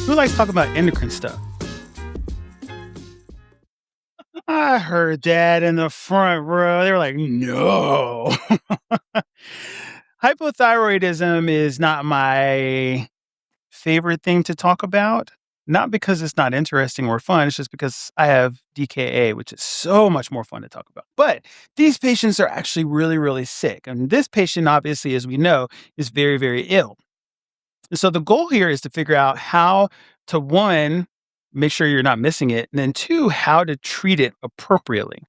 Who likes talking about endocrine stuff? I heard that in the front row. They were like, no. Hypothyroidism is not my favorite thing to talk about. Not because it's not interesting or fun, it's just because I have DKA, which is so much more fun to talk about. But these patients are actually really, really sick. And this patient, obviously, as we know, is very, very ill. So the goal here is to figure out how to, one, make sure you're not missing it, and then two, how to treat it appropriately.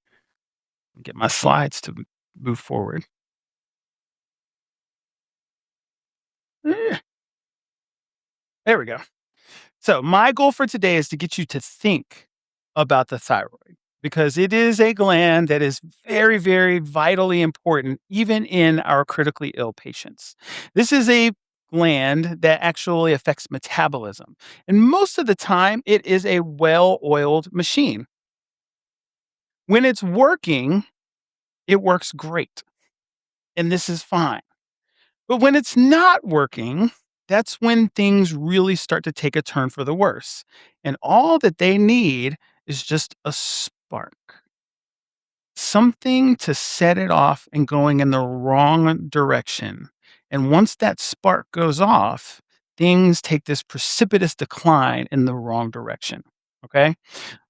Get my slides to move forward. Eh, There we go. So my goal for today is to get you to think about the thyroid because it is a gland that is very, very vitally important, even in our critically ill patients. This is a gland that actually affects metabolism. And most of the time, it is a well oiled machine. When it's working, it works great. And this is fine. But when it's not working, that's when things really start to take a turn for the worse. And all that they need is just a spark, something to set it off and going in the wrong direction. And once that spark goes off, things take this precipitous decline in the wrong direction. Okay.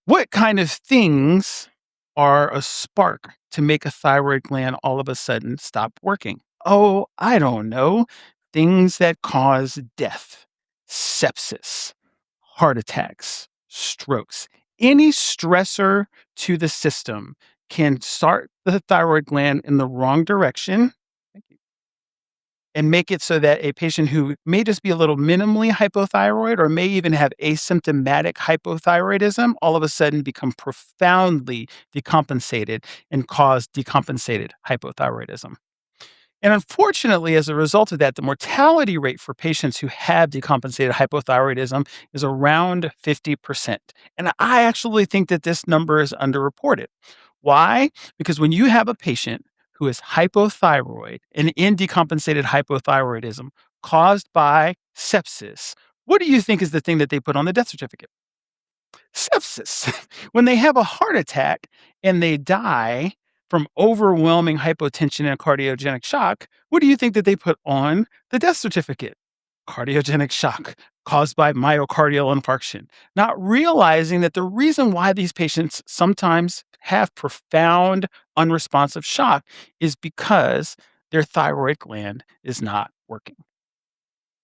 What kind of things are a spark to make a thyroid gland all of a sudden stop working? Oh, I don't know. Things that cause death, sepsis, heart attacks, strokes. Any stressor to the system can start the thyroid gland in the wrong direction. Thank you. And make it so that a patient who may just be a little minimally hypothyroid or may even have asymptomatic hypothyroidism all of a sudden become profoundly decompensated and cause decompensated hypothyroidism. And unfortunately, as a result of that, the mortality rate for patients who have decompensated hypothyroidism is around 50%. And I actually think that this number is underreported. Why? Because when you have a patient who is hypothyroid and in decompensated hypothyroidism caused by sepsis, what do you think is the thing that they put on the death certificate? Sepsis. When they have a heart attack and they die from overwhelming hypotension and cardiogenic shock, what do you think that they put on the death certificate? Cardiogenic shock caused by myocardial infarction, not realizing that the reason why these patients sometimes have profound unresponsive shock is because their thyroid gland is not working.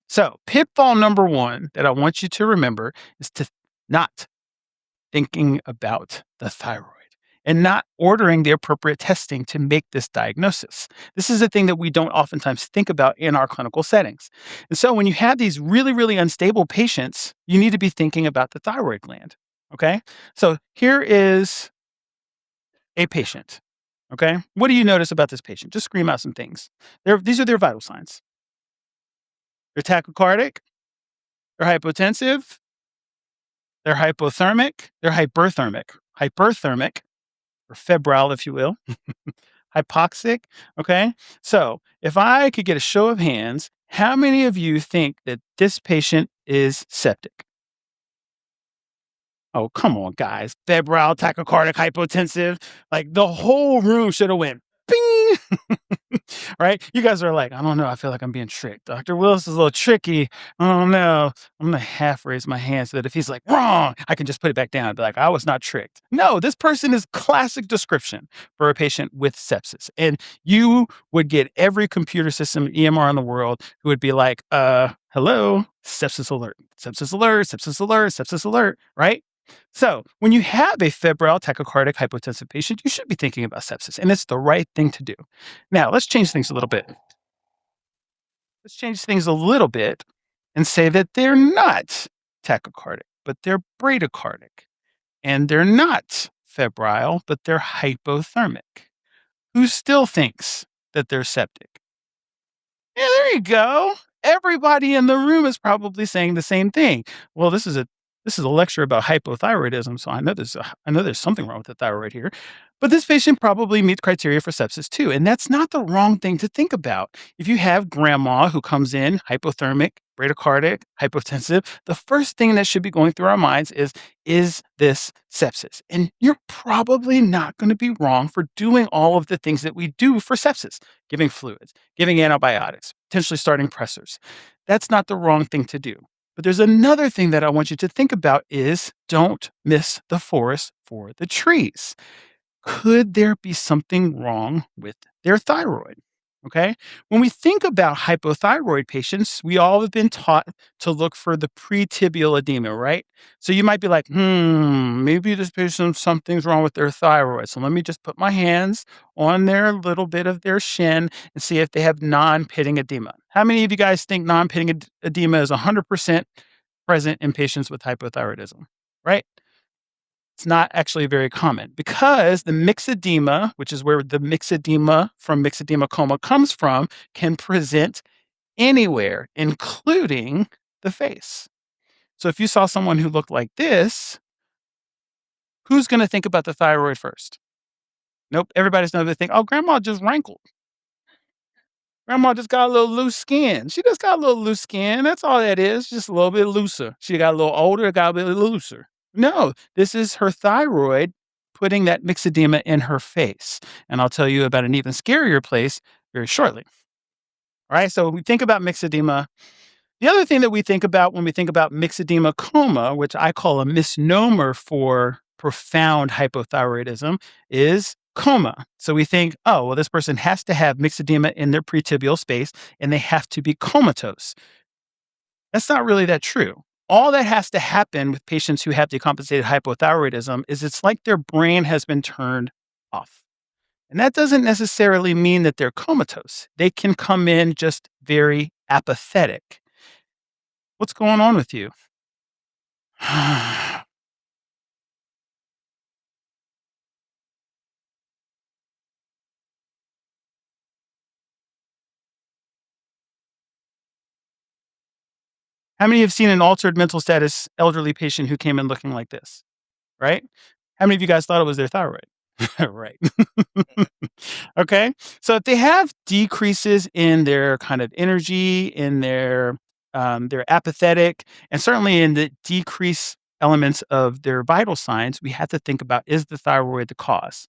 So, pitfall number one that I want you to remember is to not thinking about the thyroid and not ordering the appropriate testing to make this diagnosis. This is a thing that we don't oftentimes think about in our clinical settings. And so when you have these really, really unstable patients, you need to be thinking about the thyroid gland. Okay. So here is a patient. Okay. What do you notice about this patient? Just scream out some things. These are their vital signs. They're tachycardic, they're hypotensive, they're hypothermic, they're hyperthermic. Hyperthermic or febrile, if you will, hypoxic. Okay. So if I could get a show of hands, how many of you think that this patient is septic? Oh, come on, guys. Febrile, tachycardic, hypotensive. Like the whole room should have went bing. Right? You guys are like, I don't know. I feel like I'm being tricked. Dr. Willis is a little tricky. I don't know. I'm going to half raise my hand so that if he's like, wrong, I can just put it back down and be like, I was not tricked. No, this person is classic description for a patient with sepsis. And you would get every computer system EMR in the world who would be like, hello, sepsis alert, sepsis alert, sepsis alert, sepsis alert, right? So, when you have a febrile tachycardic hypotensive patient, you should be thinking about sepsis, and it's the right thing to do. Now, let's change things a little bit. Let's change things a little bit and say that they're not tachycardic, but they're bradycardic, and they're not febrile, but they're hypothermic. Who still thinks that they're septic? Yeah, there you go. Everybody in the room is probably saying the same thing. Well, this is a lecture about hypothyroidism, so I know there's something wrong with the thyroid here. But this patient probably meets criteria for sepsis too, and that's not the wrong thing to think about. If you have grandma who comes in hypothermic bradycardic, hypotensive, the first thing that should be going through our minds is this sepsis? And you're probably not going to be wrong for doing all of the things that we do for sepsis, giving fluids, giving antibiotics, potentially starting pressors. That's not the wrong thing to do. But there's another thing that I want you to think about is don't miss the forest for the trees. Could there be something wrong with their thyroid? Okay. When we think about hypothyroid patients, we all have been taught to look for the pretibial edema, right? So you might be like, maybe this patient, something's wrong with their thyroid. So let me just put my hands on their little bit of their shin and see if they have non pitting edema. How many of you guys think non pitting edema is 100% present in patients with hypothyroidism, right? It's not actually very common because the myxedema, which is where the myxedema from myxedema coma comes from, can present anywhere, including the face. So if you saw someone who looked like this, who's going to think about the thyroid first? Nope. Everybody's going to think, oh, grandma just rankled. Grandma just got a little loose skin. She just got a little loose skin. That's all that is. Just a little bit looser. She got a little older, got a bit looser. No, this is her thyroid putting that myxedema in her face. And I'll tell you about an even scarier place very shortly. All right. So we think about myxedema. The other thing that we think about when we think about myxedema coma, which I call a misnomer for profound hypothyroidism, is coma. So we think, oh, well, this person has to have myxedema in their pretibial space and they have to be comatose. That's not really that true. All that has to happen with patients who have decompensated hypothyroidism is it's like their brain has been turned off. And that doesn't necessarily mean that they're comatose. They can come in just very apathetic. What's going on with you? How many have seen an altered mental status elderly patient who came in looking like this, right? How many of you guys thought it was their thyroid? Right. Okay. So if they have decreases in their kind of energy, in their apathetic, and certainly in the decreased elements of their vital signs, we have to think about is the thyroid the cause?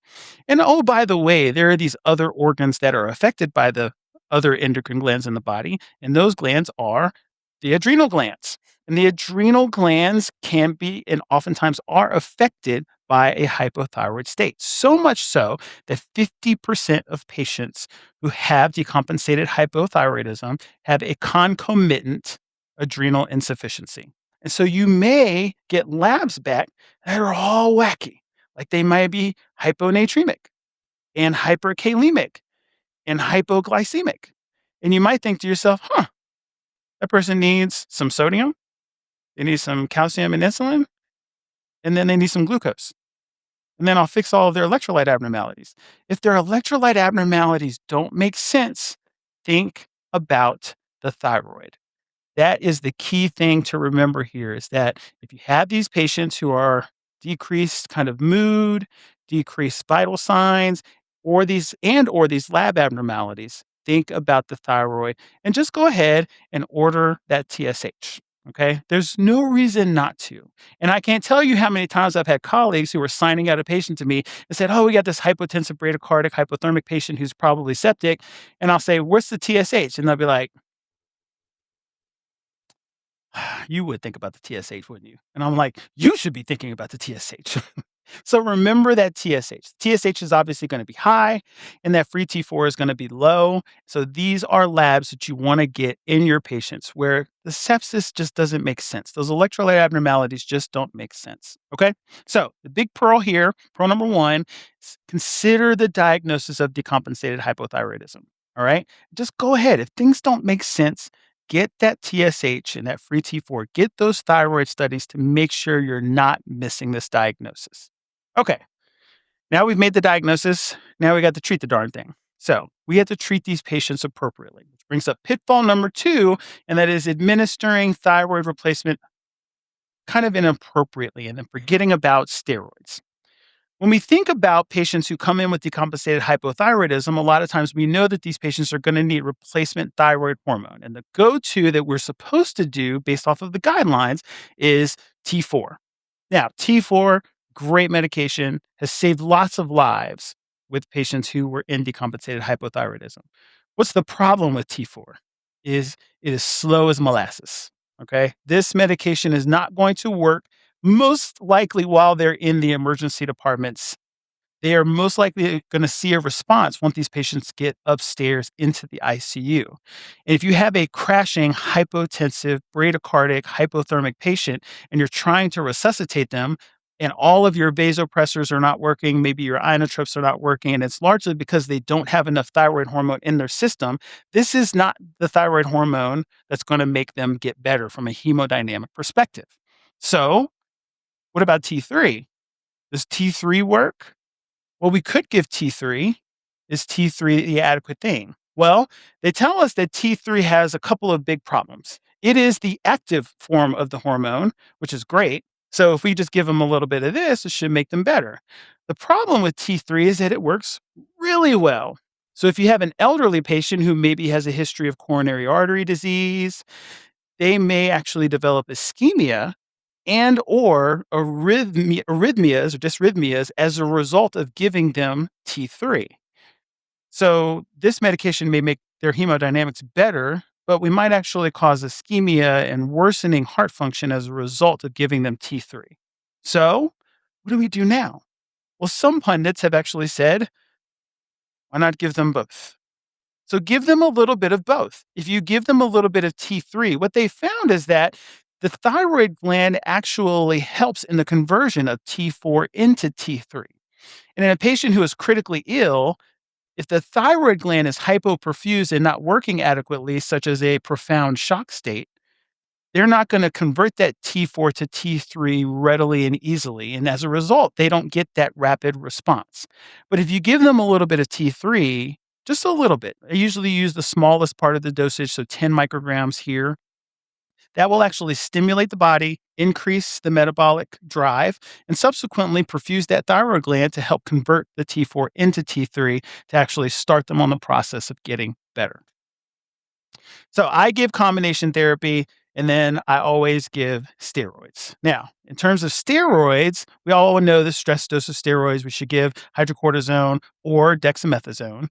And oh, by the way, there are these other organs that are affected by the other endocrine glands in the body, and those glands are the adrenal glands. And the adrenal glands can be and oftentimes are affected by a hypothyroid state. So much so that 50% of patients who have decompensated hypothyroidism have a concomitant adrenal insufficiency. And so you may get labs back that are all wacky, like they might be hyponatremic and hyperkalemic and hypoglycemic. And you might think to yourself, that person needs some sodium, they need some calcium and insulin, and then they need some glucose. And then I'll fix all of their electrolyte abnormalities. If their electrolyte abnormalities don't make sense, think about the thyroid. That is the key thing to remember here is that if you have these patients who are decreased kind of mood, decreased vital signs, or these lab abnormalities, think about the thyroid and just go ahead and order that TSH. Okay. There's no reason not to. And I can't tell you how many times I've had colleagues who were signing out a patient to me and said, oh, we got this hypotensive bradycardic hypothermic patient who's probably septic. And I'll say, what's the TSH? And they'll be like, you would think about the TSH, wouldn't you? And I'm like, you should be thinking about the TSH. So remember that TSH. TSH is obviously going to be high and that free T4 is going to be low. So these are labs that you want to get in your patients where the sepsis just doesn't make sense. Those electrolyte abnormalities just don't make sense. Okay. So the big pearl here, pearl number one, is consider the diagnosis of decompensated hypothyroidism. All right. Just go ahead. If things don't make sense, get that TSH and that free T4, get those thyroid studies to make sure you're not missing this diagnosis. Okay, now we've made the diagnosis. Now we got to treat the darn thing. So we have to treat these patients appropriately, which brings up pitfall number two, and that is administering thyroid replacement kind of inappropriately and then forgetting about steroids. When we think about patients who come in with decompensated hypothyroidism, a lot of times we know that these patients are going to need replacement thyroid hormone. And the go to that we're supposed to do based off of the guidelines is T4. Now, T4, great medication, has saved lots of lives with patients who were in decompensated hypothyroidism. What's the problem with T4? Is it is slow as molasses. Okay. This medication is not going to work most likely while they're in the emergency departments. They are most likely going to see a response once these patients get upstairs into the ICU. And if you have a crashing, hypotensive, bradycardic, hypothermic patient and you're trying to resuscitate them, and all of your vasopressors are not working, maybe your inotropes are not working, and it's largely because they don't have enough thyroid hormone in their system, this is not the thyroid hormone that's going to make them get better from a hemodynamic perspective. So, what about T3? Does T3 work? Well, we could give T3. Is T3 the adequate thing? Well, they tell us that T3 has a couple of big problems. It is the active form of the hormone, which is great. So if we just give them a little bit of this, it should make them better. The problem with T3 is that it works really well. So if you have an elderly patient who maybe has a history of coronary artery disease, they may actually develop ischemia and or arrhythmias or dysrhythmias as a result of giving them T3. So this medication may make their hemodynamics better, but we might actually cause ischemia and worsening heart function as a result of giving them T3. So what do we do now? Well, some pundits have actually said, why not give them both? So give them a little bit of both. If you give them a little bit of T3, what they found is that the thyroid gland actually helps in the conversion of T4 into T3. And in a patient who is critically ill, if the thyroid gland is hypoperfused and not working adequately, such as a profound shock state, they're not going to convert that T4 to T3 readily and easily. And as a result, they don't get that rapid response. But if you give them a little bit of T3, just a little bit, I usually use the smallest part of the dosage, so 10 micrograms here. That will actually stimulate the body, increase the metabolic drive, and subsequently perfuse that thyroid gland to help convert the T4 into T3 to actually start them on the process of getting better. So I give combination therapy and then I always give steroids. Now, in terms of steroids, we all know the stress dose of steroids. We should give hydrocortisone or dexamethasone.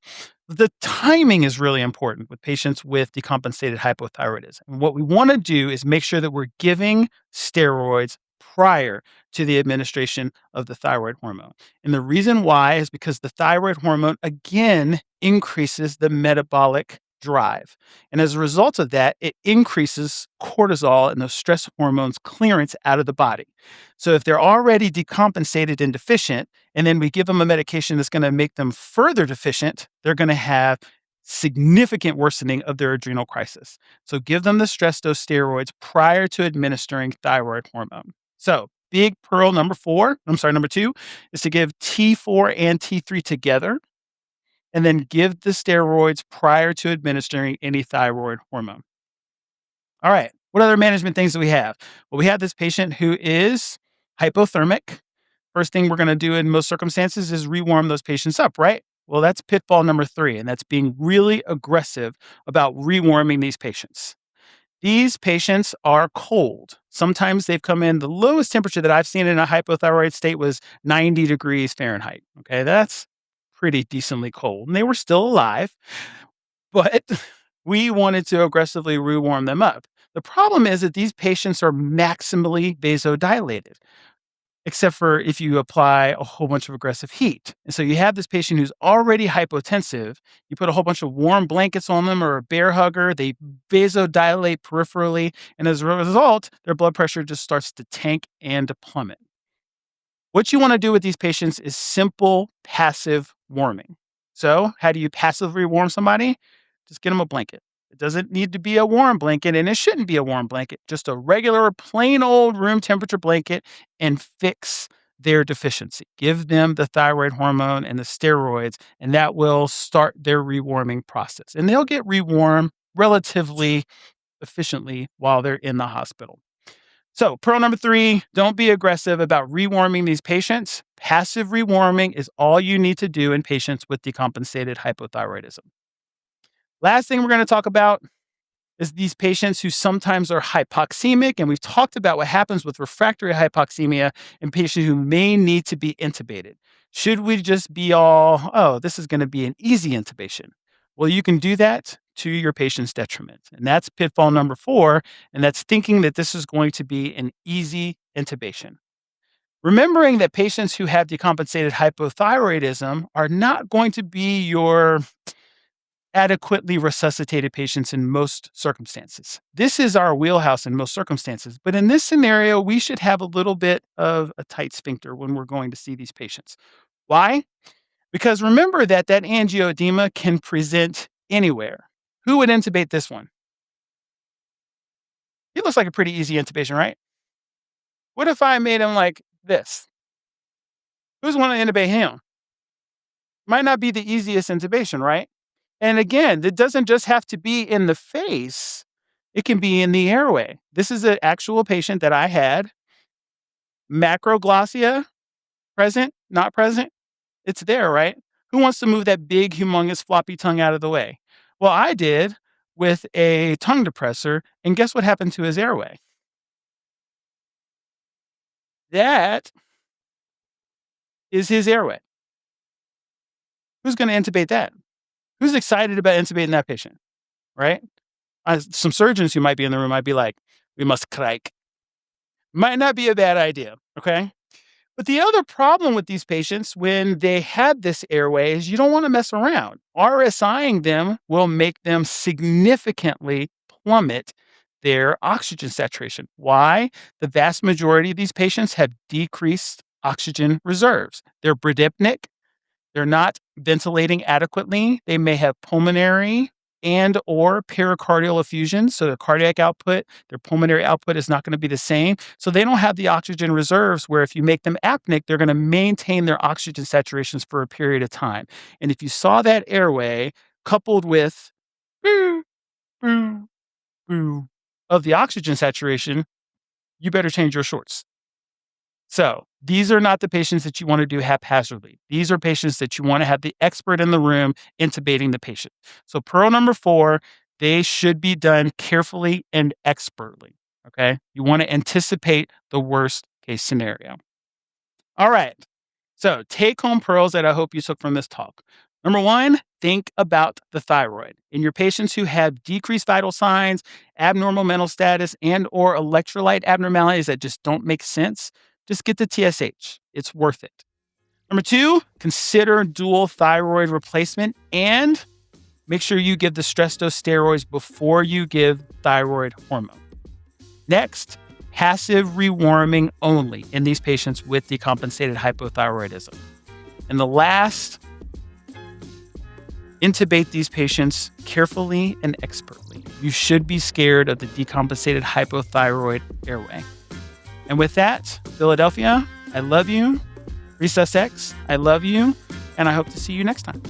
The timing is really important with patients with decompensated hypothyroidism. And what we want to do is make sure that we're giving steroids prior to the administration of the thyroid hormone. And the reason why is because the thyroid hormone, again, increases the metabolic drive. And as a result of that, it increases cortisol and those stress hormones clearance out of the body. So if they're already decompensated and deficient, and then we give them a medication that's going to make them further deficient, they're going to have significant worsening of their adrenal crisis. So give them the stress dose steroids prior to administering thyroid hormone. So big pearl number two, is to give T4 and T3 together and then give the steroids prior to administering any thyroid hormone. All right. What other management things do we have? Well, we have this patient who is hypothermic. First thing we're going to do in most circumstances is rewarm those patients up, right? Well, that's pitfall number 3, and that's being really aggressive about rewarming these patients. These patients are cold. Sometimes they've come in, the lowest temperature that I've seen in a hypothyroid state was 90 degrees Fahrenheit. Okay, that's pretty decently cold. And they were still alive, but we wanted to aggressively rewarm them up. The problem is that these patients are maximally vasodilated, except for if you apply a whole bunch of aggressive heat. And so you have this patient who's already hypotensive. You put a whole bunch of warm blankets on them or a bear hugger. They vasodilate peripherally. And as a result, their blood pressure just starts to tank and to plummet. What you want to do with these patients is simple passive warming. So, how do you passively warm somebody? Just get them a blanket. It doesn't need to be a warm blanket, and it shouldn't be a warm blanket. Just a regular, plain old room temperature blanket and fix their deficiency. Give them the thyroid hormone and the steroids, and that will start their rewarming process. And they'll get rewarmed relatively efficiently while they're in the hospital. So, pearl number 3, don't be aggressive about rewarming these patients. Passive rewarming is all you need to do in patients with decompensated hypothyroidism. Last thing we're going to talk about is these patients who sometimes are hypoxemic. And we've talked about what happens with refractory hypoxemia in patients who may need to be intubated. Should we just be all, oh, this is going to be an easy intubation? Well, you can do that to your patient's detriment. And that's pitfall number 4. And that's thinking that this is going to be an easy intubation. Remembering that patients who have decompensated hypothyroidism are not going to be your adequately resuscitated patients in most circumstances. This is our wheelhouse in most circumstances. But in this scenario, we should have a little bit of a tight sphincter when we're going to see these patients. Why? Because remember that angioedema can present anywhere. Who would intubate this one? He looks like a pretty easy intubation, right? What if I made him like this? Who's want to intubate him? Might not be the easiest intubation, right? And again, it doesn't just have to be in the face. It can be in the airway. This is an actual patient that I had. Macroglossia, present, not present. It's there, right? Who wants to move that big, humongous, floppy tongue out of the way? Well, I did with a tongue depressor. And guess what happened to his airway? That is his airway. Who's going to intubate that? Who's excited about intubating that patient, right? Some surgeons who might be in the room might be like, we must crike. Might not be a bad idea, okay? But the other problem with these patients when they have this airway is you don't want to mess around. RSIing them will make them significantly plummet their oxygen saturation. Why? The vast majority of these patients have decreased oxygen reserves. They're bradypneic. They're not ventilating adequately. They may have pulmonary and or pericardial effusion. So the cardiac output, their pulmonary output is not going to be the same. So they don't have the oxygen reserves where if you make them apneic, they're going to maintain their oxygen saturations for a period of time. And if you saw that airway coupled with boo, boo, boo of the oxygen saturation, you better change your shorts. So these are not the patients that you want to do haphazardly. These are patients that you want to have the expert in the room intubating the patient. So pearl number 4, they should be done carefully and expertly. Okay. You want to anticipate the worst case scenario. All right. So take home pearls that I hope you took from this talk. Number 1, think about the thyroid. In your patients who have decreased vital signs, abnormal mental status, and or electrolyte abnormalities that just don't make sense, just get the TSH. It's worth it. Number 2, consider dual thyroid replacement and make sure you give the stress dose steroids before you give thyroid hormone. Next, passive rewarming only in these patients with decompensated hypothyroidism. And the last, intubate these patients carefully and expertly. You should be scared of the decompensated hypothyroid airway. And with that, Philadelphia, I love you. ResusX, I love you. And I hope to see you next time.